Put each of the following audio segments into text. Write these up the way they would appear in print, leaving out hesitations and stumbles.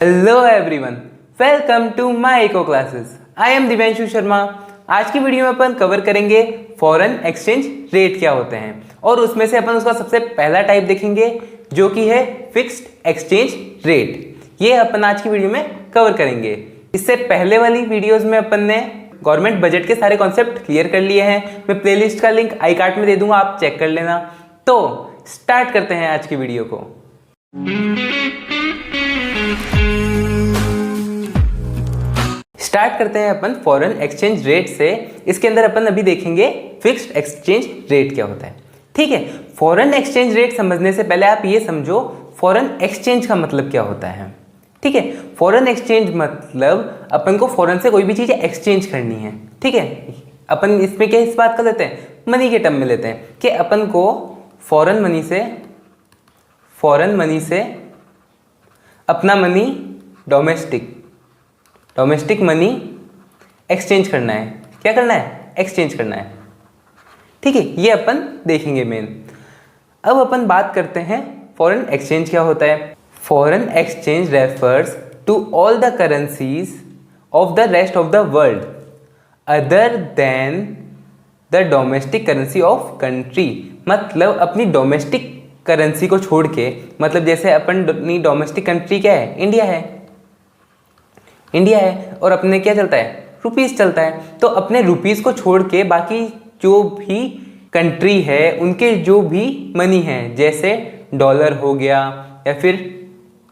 Hello everyone, welcome to my eco classes. I am Divyanshu Sharma. आज की video में अपन कवर करेंगे फॉरेन एक्सचेंज रेट क्या होते हैं और उसमें से अपन उसका सबसे पहला टाइप देखेंगे जो कि है फिक्स्ड एक्सचेंज रेट। ये अपन आज की वीडियो में कवर करेंगे। इससे पहले वाली वीडियोस में अपन ने गवर्नमेंट बजट के सारे कॉन्सेप्ट क्लियर कर लिए हैं। मैं प्लेलिस्ट का लिंक आई कार्ड में दे दूंगा, आप चेक कर लेना। तो स्टार्ट करते हैं आज की वीडियो को। स्टार्ट करते हैं अपन फॉरेन एक्सचेंज रेट से। इसके अंदर अपन अभी देखेंगे फिक्स्ड एक्सचेंज रेट क्या होता है। ठीक है, फॉरेन एक्सचेंज रेट समझने से पहले आप ये समझो फॉरेन एक्सचेंज का मतलब क्या होता है। ठीक है, फॉरेन एक्सचेंज मतलब अपन को फॉरेन से कोई भी चीज़ एक्सचेंज करनी है। ठीक है, अपन इसमें क्या इस बात का लेते हैं, मनी के टर्म में लेते हैं कि अपन को फॉरेन मनी से अपना मनी डोमेस्टिक मनी एक्सचेंज करना है। क्या करना है? एक्सचेंज करना है। ठीक है, ये अपन देखेंगे मेन। अब अपन बात करते हैं फॉरेन एक्सचेंज क्या होता है। Foreign exchange refers to all the currencies of the rest of the world other than the domestic currency of country. मतलब अपनी डोमेस्टिक करेंसी को छोड़ के, मतलब जैसे अपनी डोमेस्टिक कंट्री क्या है? इंडिया है और अपने क्या चलता है? रुपीस चलता है। तो अपने रुपीस को छोड़ के बाकी जो भी कंट्री है उनके जो भी मनी है, जैसे डॉलर हो गया या फिर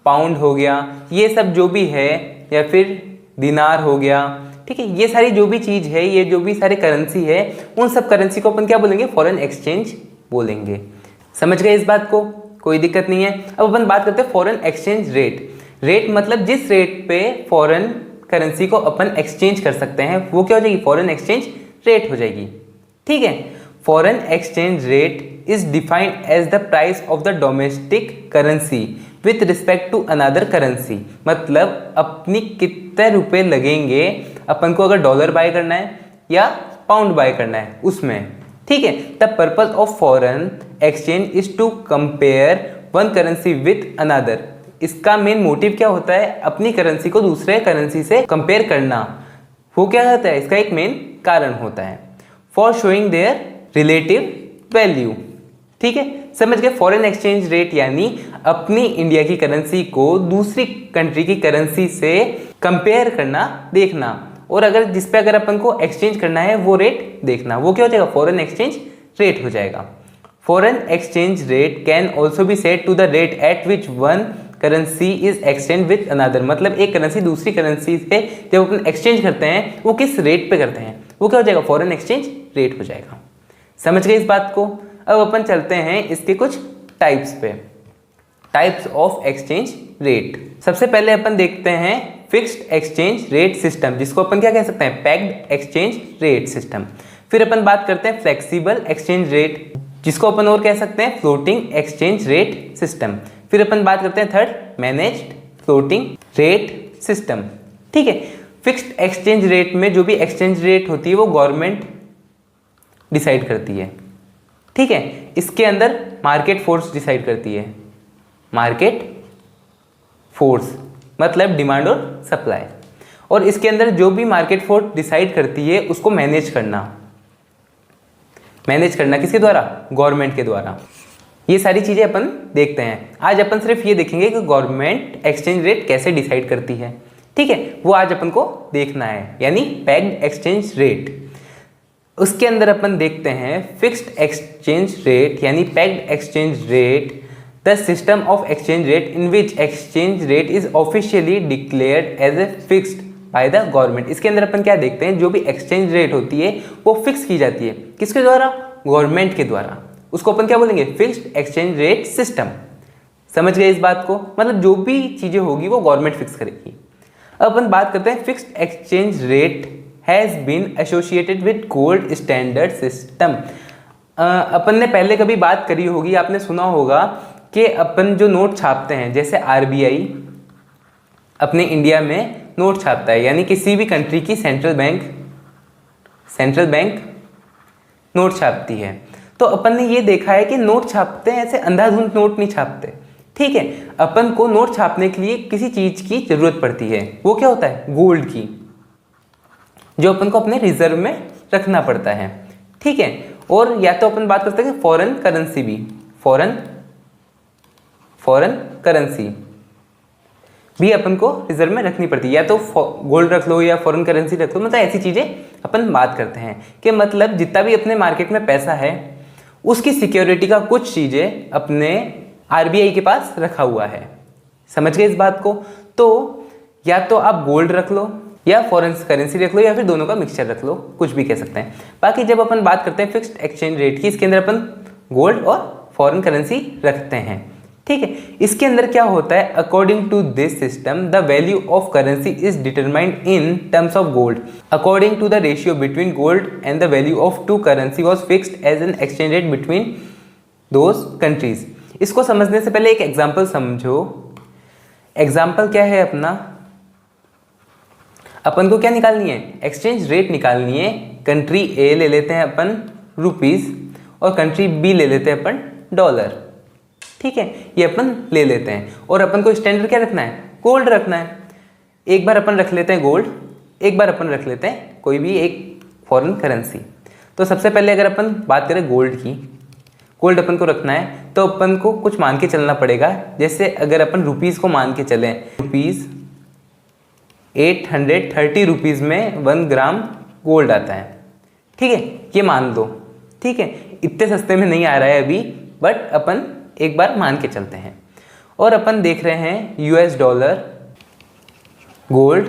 पाउंड हो गया, ये सब जो भी है, या फिर दिनार हो गया। ठीक है, ये सारी जो भी चीज़ है, ये जो भी सारी करेंसी है, उन सब करेंसी को अपन क्या बोलेंगे? फॉरेन एक्सचेंज बोलेंगे। समझ गए इस बात को? कोई दिक्कत नहीं है। अब अपन बात करते हैं फॉरेन एक्सचेंज रेट। रेट मतलब जिस रेट पे फॉरेन करेंसी को अपन एक्सचेंज कर सकते हैं वो क्या हो जाएगी? फॉरेन एक्सचेंज रेट हो जाएगी। ठीक है, foreign exchange rate is defined as the price of the domestic currency with respect to another currency. मतलब अपनी कितने रुपए लगेंगे अपन को अगर डॉलर बाय करना है या पाउंड बाय करना है उसमें। ठीक है, the purpose of foreign exchange is to compare one currency with another. इसका मेन मोटिव क्या होता है? अपनी करेंसी को दूसरे करेंसी से कंपेयर करना। वो क्या होता है? इसका एक मेन कारण होता है for showing there relative value. ठीक है, समझ गए? फॉरेन एक्सचेंज रेट यानी अपनी इंडिया की करेंसी को दूसरी कंट्री की करेंसी से कंपेयर करना, देखना, और अगर जिस पे अगर अपन को एक्सचेंज करना है वो रेट देखना। वो क्या हो जाएगा? फॉरेन एक्सचेंज रेट हो जाएगा। Foreign exchange rate can also be set to the rate at which one currency is exchange with another. मतलब एक करेंसी दूसरी करेंसी से जब अपन एक्सचेंज करते हैं वो किस रेट पे करते हैं, वो क्या हो जाएगा? फॉरेन एक्सचेंज रेट हो जाएगा। समझ गए इस बात को? अब अपन चलते हैं इसके कुछ टाइप्स पे, टाइप्स ऑफ एक्सचेंज रेट। सबसे पहले अपन देखते हैं फिक्स्ड एक्सचेंज रेट सिस्टम, जिसको अपन क्या कह सकते हैं? Packed exchange rate system. फिर अपन बात करते हैं फ्लेक्सिबल एक्सचेंज रेट, जिसको अपन और कह सकते हैं फ्लोटिंग एक्सचेंज रेट सिस्टम। फिर अपन बात करते हैं third, managed floating rate system. ठीक है, फिक्स्ड एक्सचेंज रेट में जो भी एक्सचेंज रेट होती है वो गवर्नमेंट डिसाइड करती है। ठीक है, इसके अंदर मार्केट फोर्स डिसाइड करती है। मार्केट फोर्स मतलब डिमांड और सप्लाई। और इसके अंदर जो भी मार्केट फोर्स डिसाइड करती है उसको मैनेज करना किसके द्वारा? गवर्नमेंट के द्वारा। ये सारी चीजें अपन देखते हैं। आज अपन सिर्फ ये देखेंगे कि गवर्नमेंट एक्सचेंज रेट कैसे डिसाइड करती है। ठीक है, वो आज अपन को देखना है, यानी पैक्ड एक्सचेंज रेट। उसके अंदर अपन देखते हैं फिक्स्ड एक्सचेंज रेट यानी pegged exchange rate, the system of exchange rate in which exchange rate is officially declared as a fixed by the government. इसके अंदर अपन क्या देखते हैं? जो भी एक्सचेंज रेट होती है वो फिक्स की जाती है। किसके द्वारा? गवर्नमेंट के द्वारा। उसको अपन क्या बोलेंगे? Fixed exchange rate system. समझ गए इस बात को? मतलब जो भी चीजें होगी वो गवर्नमेंट फिक्स करेगी। अब अपन बात करते हैं fixed exchange rate has been associated with gold standard system. अपन ने पहले कभी बात करी होगी, आपने सुना होगा कि अपन जो नोट छापते हैं, जैसे आरबीआई अपने इंडिया में नोट छापता है, यानी किसी भी कंट्री की सेंट्रल बैंक नोट छापती है। तो अपन ने ये देखा है कि नोट छापते हैं ऐसे अंधाधुंध नोट नहीं छापते। ठीक है, अपन को नोट छापने के लिए किसी चीज की जरूरत पड़ती है, वो क्या होता है, गोल्ड की, जो अपन को अपने रिजर्व में रखना पड़ता है। ठीक है, और या तो अपन बात कर सकते हैं फॉरेन करेंसी भी, फॉरेन करेंसी भी अपन को रिजर्व में रखनी पड़ती है, या तो गोल्ड रख लो या फॉरेन करेंसी रख लो, मतलब ऐसी चीजें अपन बात करते हैं कि मतलब जितना भी अपने मार्केट में पैसा है उसकी सिक्योरिटी का कुछ चीजें अपने आरबीआई के पास रखा हुआ है। समझ गए इस बात को? तो या तो आप गोल्ड रख लो या फॉरेन करेंसी रख लो या फिर दोनों का मिक्सचर रख लो, कुछ भी कह सकते हैं। बाकी जब अपन बात करते हैं फिक्स्ड एक्सचेंज रेट की, इसके अंदर अपन गोल्ड और फॉरेन करेंसी रखते हैं। ठीक है, इसके अंदर क्या होता है, according to this system the value of currency is determined in terms of gold according to the ratio between gold and the value of two currency was fixed as an exchange rate between those countries. इसको समझने से पहले एक example समझो। Example क्या है अपना, अपन को क्या निकालनी है, एक्सचेंज रेट निकालनी है। कंट्री ए ले लेते हैं अपन रुपीज और कंट्री बी ले लेते हैं अपन डॉलर। ठीक है, ये अपन ले लेते हैं और अपन को स्टैंडर्ड क्या रखना है, गोल्ड रखना है। एक बार अपन रख लेते हैं गोल्ड, एक बार अपन रख लेते हैं कोई भी एक फॉरेन करेंसी। तो सबसे पहले अगर अपन बात करें गोल्ड की, गोल्ड अपन को रखना है तो अपन को कुछ मान के चलना पड़ेगा। जैसे अगर अपन रुपीज़ को मान के चलें, रुपीज़ 830 रुपीज़ में 1 ग्राम गोल्ड आता है। ठीक है, ये मान लो। ठीक है, इतने सस्ते में नहीं आ रहा है अभी, बट अपन एक बार मान के चलते हैं। और अपन देख रहे हैं यूएस डॉलर, गोल्ड,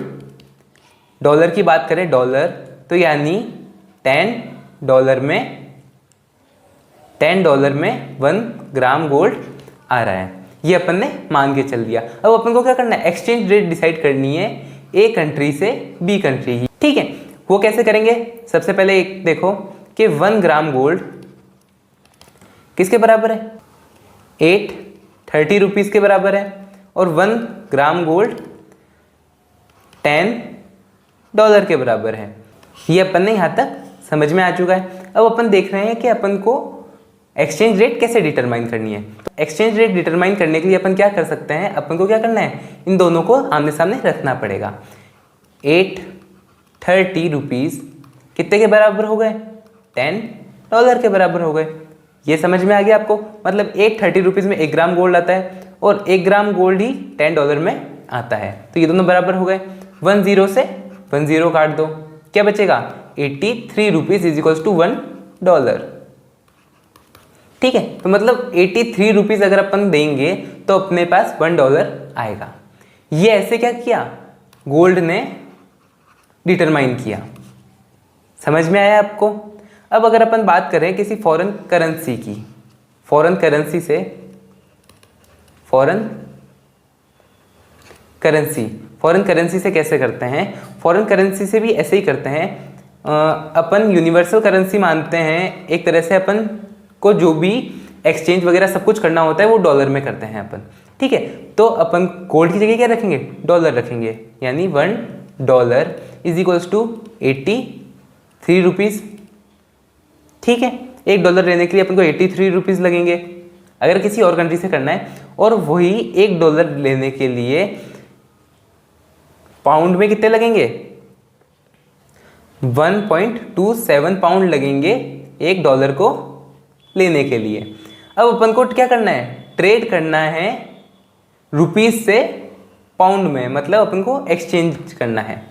डॉलर की बात करें डॉलर, तो यानी $10 में 1 ग्राम गोल्ड आ रहा है। ये अपन ने मान के चल दिया। अब अपन को क्या करना है, एक्सचेंज रेट डिसाइड करनी है ए कंट्री से बी कंट्री की। ठीक है, वो कैसे करेंगे, सबसे पहले एक देखो कि 1 ग्राम गोल्ड किसके बराबर है, 830 रुपीज़ के बराबर है, और 1 ग्राम गोल्ड $10 के बराबर है। ये अपन ने यहाँ तक समझ में आ चुका है। अब अपन देख रहे हैं कि अपन को एक्सचेंज रेट कैसे डिटरमाइन करनी है। तो एक्सचेंज रेट डिटरमाइन करने के लिए अपन क्या कर सकते हैं, अपन को क्या करना है, इन दोनों को आमने सामने रखना पड़ेगा। 830 रुपीज़ कितने के बराबर हो गए, $10 के बराबर हो गए। ये समझ में आ गया आपको, मतलब 830 रुपीज़ में 1 ग्राम गोल्ड आता है और 1 ग्राम गोल्ड ही $10 में आता है, तो ये दोनों बराबर हो गए। 10 से 10 काट दो, क्या बचेगा, 83 रुपीज़ इज इक्वल्स टू $1। ठीक है, तो मतलब 83 रुपीज़ अगर अपन देंगे तो अपने पास $1 आएगा। ये ऐसे क्या किया, गोल्ड ने डिटरमाइन किया। समझ में आया आपको? अब अगर अपन बात करें किसी फॉरेन करेंसी की, फॉरेन करेंसी से कैसे करते हैं, फॉरेन करेंसी से भी ऐसे ही करते हैं। अपन यूनिवर्सल करेंसी मानते हैं एक तरह से, अपन को जो भी एक्सचेंज वगैरह सब कुछ करना होता है वो डॉलर में करते हैं अपन। ठीक है, तो अपन गोल्ड की जगह क्या रखेंगे, डॉलर रखेंगे, यानी $1 इज इक्वल्स टू 83 रुपीज़। ठीक है, $1 लेने के लिए अपन को 83 रुपीज़ लगेंगे अगर किसी और कंट्री से करना है, और वही $1 लेने के लिए पाउंड में कितने लगेंगे, 1.27 पाउंड लगेंगे $1 को लेने के लिए। अब अपन को क्या करना है, ट्रेड करना है रुपीज़ से पाउंड में, मतलब अपन को एक्सचेंज करना है।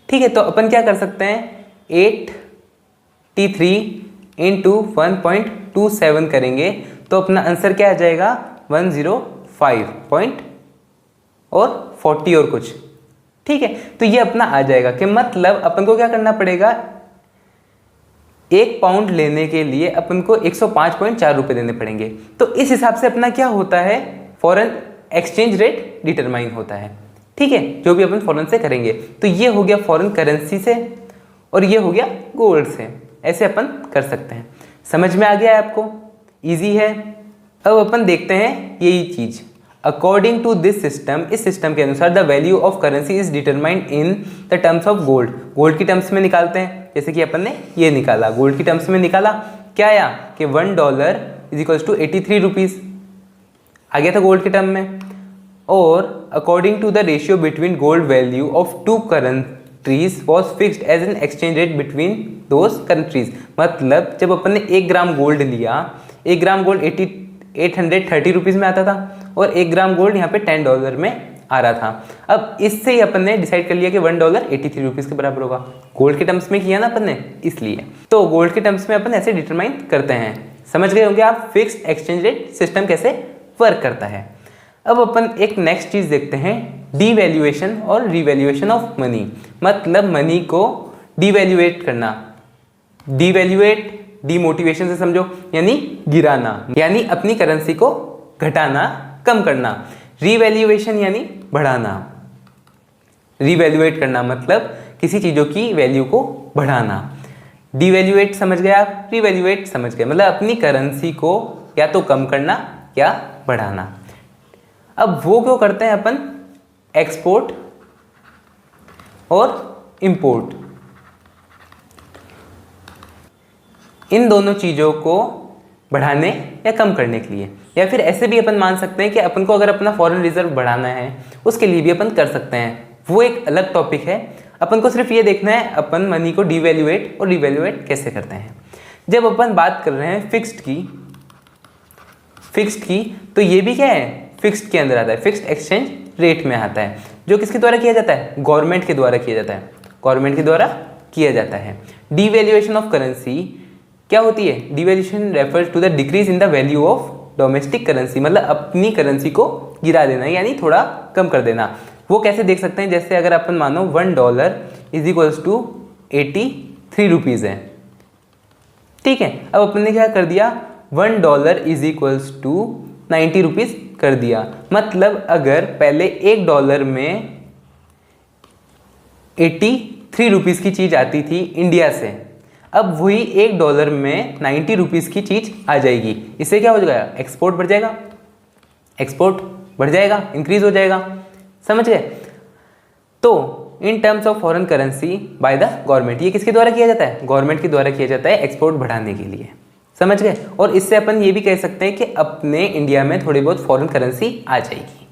ठीक है, तो अपन क्या कर सकते हैं, 83 इंटू 1.27 करेंगे तो अपना आंसर क्या आ जाएगा, 105 और 40 और कुछ। ठीक है, तो ये अपना आ जाएगा कि मतलब अपन को क्या करना पड़ेगा, 1 पाउंड लेने के लिए अपन को 105.4 रुपये देने पड़ेंगे। तो इस हिसाब से अपना क्या होता है, फॉरेन एक्सचेंज रेट डिटरमाइन होता है। ठीक है, जो भी अपन फॉरेन से करेंगे। तो ये हो गया फॉरेन करेंसी से और ये हो गया गोल्ड से, ऐसे अपन कर सकते हैं। समझ में आ गया है आपको, इजी है। अब अपन देखते हैं यही चीज, अकॉर्डिंग टू दिस सिस्टम, इस सिस्टम के अनुसार the value of currency is determined in the terms of gold. Gold की टर्म्स में निकालते हैं, जैसे कि अपन ने ये निकाला, गोल्ड की टर्म्स में निकाला, क्या आया कि $1 इज इक्वल्स टू 83 रुपीज़। आ गया था गोल्ड के टर्म में। और according to the ratio between gold value of two countries was fixed as an exchange rate between those countries. मतलब जब अपन ने 1 ग्राम गोल्ड लिया, 1 ग्राम गोल्ड 830 रुपीज़ में आता था और 1 ग्राम गोल्ड यहाँ पे $10 में आ रहा था। अब इससे ही अपन ने डिसाइड कर लिया कि $1 83 रुपीज़ के बराबर होगा। गोल्ड के टर्म्स में किया ना अपन ने, इसलिए तो गोल्ड के टर्म्स में अपन ऐसे डिटरमाइन करते हैं। समझ गए होंगे आप फिक्स्ड एक्सचेंज रेट सिस्टम कैसे वर्क करता है। अब अपन एक नेक्स्ट चीज़ देखते हैं, डीवैल्यूएशन और रिवैल्यूएशन ऑफ मनी। मतलब मनी को डीवैल्यूएट करना। डीवैल्यूएट डीमोटिवेशन से समझो, यानी गिराना, यानी अपनी करेंसी को घटाना, कम करना। रिवैल्यूएशन यानी बढ़ाना। रिवैल्यूएट करना मतलब किसी चीज़ों की वैल्यू को बढ़ाना। डीवैल्यूएट समझ गए आप, रिवैल्यूएट समझ गए, मतलब अपनी करेंसी को या तो कम करना या बढ़ाना। अब वो क्यों करते हैं अपन, एक्सपोर्ट और इंपोर्ट, इन दोनों चीज़ों को बढ़ाने या कम करने के लिए। या फिर ऐसे भी अपन मान सकते हैं कि अपन को अगर अपना फॉरेन रिजर्व बढ़ाना है उसके लिए भी अपन कर सकते हैं, वो एक अलग टॉपिक है। अपन को सिर्फ ये देखना है अपन मनी को डीवैल्यूएट और रिवैल्यूएट कैसे करते हैं। जब अपन बात कर रहे हैं फिक्स्ड की तो ये भी क्या है, फिक्स्ड के अंदर आता है, फिक्स्ड एक्सचेंज रेट में आता है, जो किसके द्वारा किया जाता है, गवर्नमेंट के द्वारा किया जाता है, गवर्नमेंट के द्वारा किया जाता है। डीवैल्यूएशन ऑफ करेंसी क्या होती है, devaluation refers to the decrease in the value of domestic currency, मतलब अपनी करेंसी को गिरा देना, यानी थोड़ा कम कर देना। वो कैसे देख सकते हैं, जैसे अगर अपन मानो $1 इज इक्वल्स टू 83 रुपीज़ है, ठीक है। अब अपन ने क्या कर दिया, $1 इज इक्वल्स टू 90 रुपीज़ कर दिया। मतलब अगर पहले $1 में 83 रुपीज़ की चीज़ आती थी इंडिया से, अब वही $1 में 90 रुपीज़ की चीज़ आ जाएगी। इससे क्या हो जाएगा, एक्सपोर्ट बढ़ जाएगा, एक्सपोर्ट बढ़ जाएगा, इंक्रीज हो जाएगा। समझ गए। तो इन terms of foreign currency by the government, ये किसके द्वारा किया जाता है, गवर्नमेंट के द्वारा किया जाता है एक्सपोर्ट बढ़ाने के लिए। समझ गए। और इससे अपन ये भी कह सकते हैं कि अपने इंडिया में थोड़ी बहुत फॉरेन करेंसी आ जाएगी।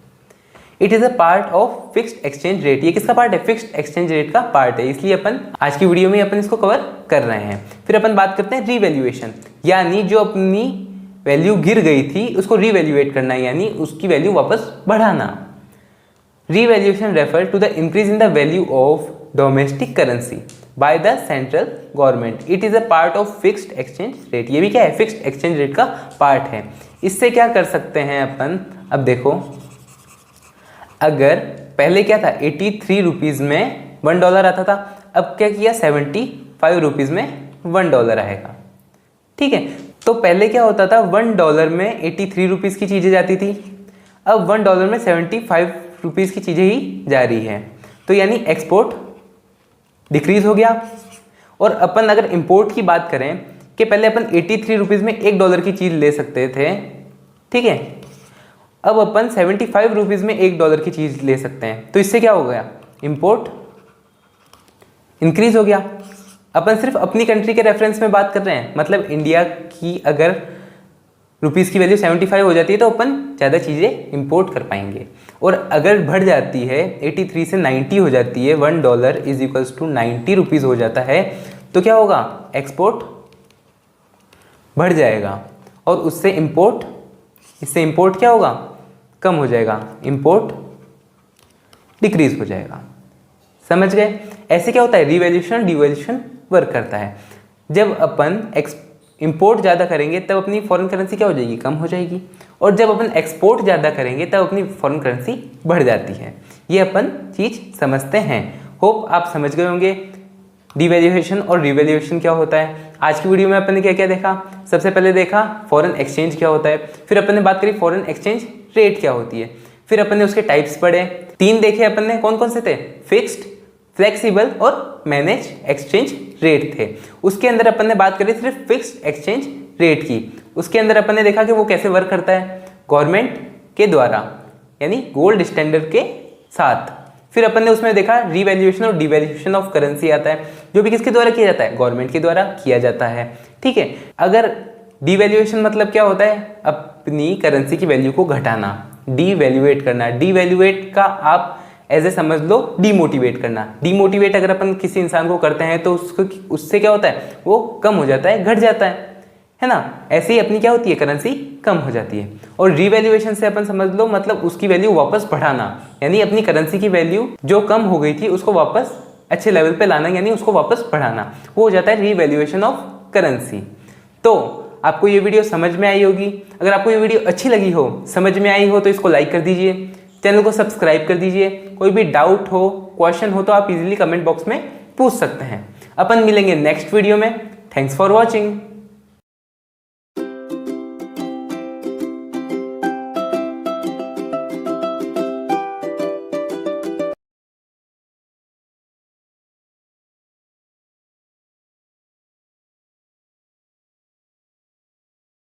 It is a part of fixed exchange rate. ये किसका पार्ट है, फिक्स्ड एक्सचेंज रेट का पार्ट है, इसलिए अपन आज की वीडियो में अपन इसको कवर कर रहे हैं। फिर अपन बात करते हैं रिवैल्यूएशन, यानी जो अपनी वैल्यू गिर गई थी उसको रिवैल्यूएट करना, यानी उसकी वैल्यू वापस बढ़ाना। Revaluation refer to the increase in the value of domestic currency by the central government. It is a part of fixed exchange rate. ये भी क्या है, फिक्स्ड एक्सचेंज रेट का पार्ट है। इससे क्या कर सकते हैं अपन, अब देखो, अगर पहले क्या था, 83 रुपीज़ में $1 आता था, अब क्या किया, 75 रुपीज़ में $1 आएगा, ठीक है। तो पहले क्या होता था, $1 में 83 रुपीज़ की चीज़ें जाती थी, अब $1 में 75 रुपीज़ की चीज़ें ही जा रही है, तो यानी एक्सपोर्ट डिक्रीज हो गया। और अपन अगर इंपोर्ट की बात करें कि पहले अपन 83 रुपीज़ में $1 की चीज़ ले सकते थे, ठीक है, अब अपन 75 रुपीज़ में $1 की चीज़ ले सकते हैं, तो इससे क्या हो गया, इंपोर्ट इंक्रीज हो गया। अपन सिर्फ अपनी कंट्री के रेफरेंस में बात कर रहे हैं, मतलब इंडिया की अगर रुपीज़ की वैल्यू 75 हो जाती है तो अपन ज़्यादा चीज़ें इंपोर्ट कर पाएंगे। और अगर बढ़ जाती है 83 से 90 हो जाती है, $1 इज इक्वल्स टू 90 रुपीज़ हो जाता है, तो क्या होगा, एक्सपोर्ट बढ़ जाएगा और उससे इंपोर्ट, इससे इंपोर्ट क्या होगा, कम हो जाएगा, इंपोर्ट डिक्रीज हो जाएगा। समझ गए। ऐसे क्या होता है, रिवैल्यूएशन डिवैल्यूएशन वर्क करता है। जब अपन इंपोर्ट ज़्यादा करेंगे तब अपनी फॉरेन करेंसी क्या हो जाएगी, कम हो जाएगी, और जब अपन एक्सपोर्ट ज़्यादा करेंगे तब अपनी फॉरेन करेंसी बढ़ जाती है। ये अपन चीज़ समझते हैं। होप आप समझ गए होंगे डिवैल्यूएशन और रिवैल्यूएशन क्या होता है। आज की वीडियो में अपन ने क्या क्या देखा, सबसे पहले देखा फॉरेन एक्सचेंज क्या होता है, फिर अपन ने बात करी फॉरेन एक्सचेंज रेट क्या होती है, फिर अपन ने उसके टाइप्स पढ़े, 3 देखे अपन ने, कौन कौन से थे, फिक्स्ड, फ्लेक्सिबल और मैनेज एक्सचेंज रेट थे। उसके अंदर अपन ने बात करी सिर्फ फिक्स्ड एक्सचेंज रेट की। उसके अंदर अपन ने देखा कि वो कैसे वर्क करता है, गवर्नमेंट के द्वारा, यानी गोल्ड स्टैंडर्ड के साथ। फिर अपन ने उसमें देखा रिवैल्यूएशन और डिवैल्यूएशन ऑफ करेंसी आता है, जो भी किसके द्वारा किया जाता है, गवर्नमेंट के द्वारा किया जाता है, ठीक है। अगर डिवैल्यूएशन मतलब क्या होता है, अब अपनी करेंसी की वैल्यू को घटाना, डीवैल्यूएट करना। डीवैल्यूएट का आप ऐसे समझ लो डीमोटिवेट करना। डीमोटिवेट अगर अपन किसी इंसान को करते हैं तो उससे क्या होता है, वो कम हो जाता है, घट जाता है ना। ऐसे ही अपनी क्या होती है, करेंसी कम हो जाती है। और रीवैल्यूएशन से अपन समझ लो मतलब उसकी वैल्यू वापस बढ़ाना, यानी अपनी करेंसी की वैल्यू जो कम हो गई थी उसको वापस अच्छे लेवल पे लाना, यानी उसको वापस बढ़ाना, वो हो जाता है रीवैल्यूएशन ऑफ करेंसी। तो आपको ये वीडियो समझ में आई होगी। अगर आपको ये वीडियो अच्छी लगी हो, समझ में आई हो, तो इसको लाइक कर दीजिए, चैनल को सब्सक्राइब कर दीजिए। कोई भी डाउट हो, क्वेश्चन हो तो आप इजीली कमेंट बॉक्स में पूछ सकते हैं। अपन मिलेंगे नेक्स्ट वीडियो में। Thanks for watching.